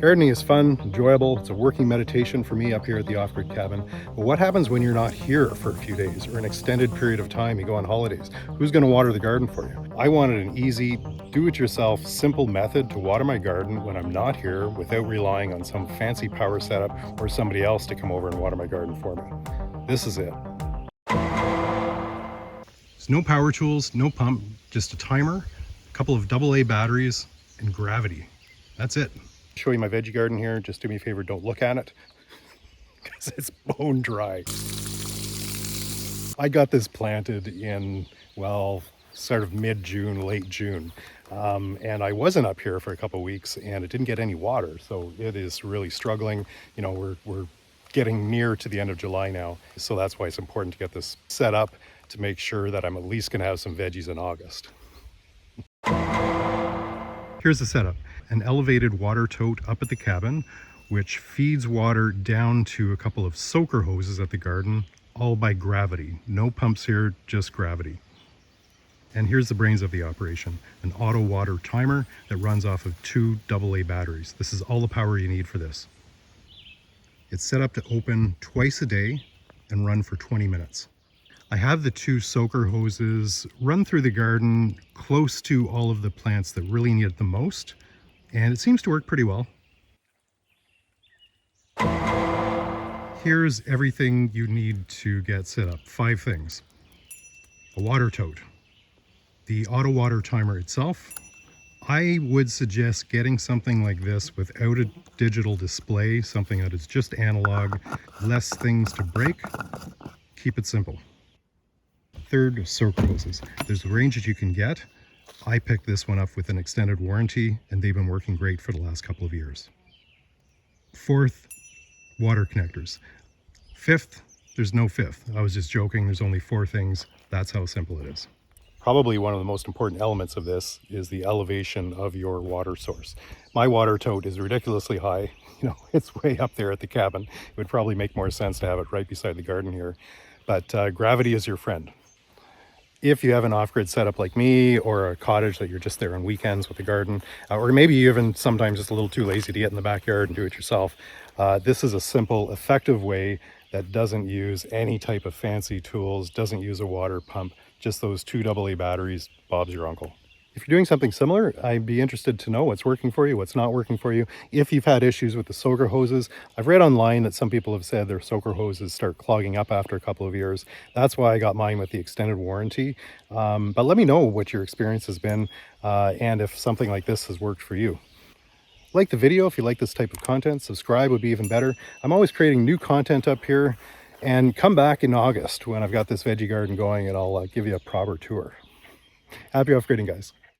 Gardening is fun, enjoyable. It's a working meditation for me up here at the Off-Grid Cabin. But what happens when you're not here for a few days or an extended period of time? You go on holidays. Who's going to water the garden for you? I wanted an easy, do-it-yourself, simple method to water my garden when I'm not here without relying on some fancy power setup or somebody else to come over and water my garden for me. This is it. There's no power tools, no pump, just a timer, a couple of AA batteries, and gravity. That's it. Show you my veggie garden here. Just do me a favor, don't look at it because it's bone dry. I got this planted in, well, sort of mid-June, late June. And I wasn't up here for a couple of weeks and it didn't get any water. So it is really struggling. You know, we're getting near to the end of July now. So that's why it's important to get this set up to make sure that I'm at least gonna have some veggies in August. Here's the setup. An elevated water tote up at the cabin, which feeds water down to a couple of soaker hoses at the garden, all by gravity. No pumps here, just gravity. And here's the brains of the operation. An auto water timer that runs off of 2 AA batteries. This is all the power you need for this. It's set up to open twice a day and run for 20 minutes. I have the 2 soaker hoses run through the garden close to all of the plants that really need it the most, and it seems to work pretty well. Here's everything you need to get set up. 5 things. A water tote, the auto water timer itself. I would suggest getting something like this without a digital display, something that is just analog, less things to break. Keep it simple. Third, soaker hoses. There's a range that you can get. I picked this one up with an extended warranty and they've been working great for the last couple of years. Fourth, water connectors. Fifth, there's no fifth. I was just joking, there's only 4 things. That's how simple it is. Probably one of the most important elements of this is the elevation of your water source. My water tote is ridiculously high. You know, it's way up there at the cabin. It would probably make more sense to have it right beside the garden here. But gravity is your friend. If you have an off-grid setup like me, or a cottage that you're just there on weekends with a garden, or maybe you even sometimes just a little too lazy to get in the backyard and do it yourself, this is a simple, effective way that doesn't use any type of fancy tools, doesn't use a water pump, just those 2 AA batteries. Bob's your uncle. If you're doing something similar, I'd be interested to know what's working for you, what's not working for you. If you've had issues with the soaker hoses, I've read online that some people have said their soaker hoses start clogging up after a couple of years. That's why I got mine with the extended warranty. But let me know what your experience has been and if something like this has worked for you. Like the video if you like this type of content. Subscribe would be even better. I'm always creating new content up here. And come back in August when I've got this veggie garden going and I'll give you a proper tour. Happy off-gridding, guys.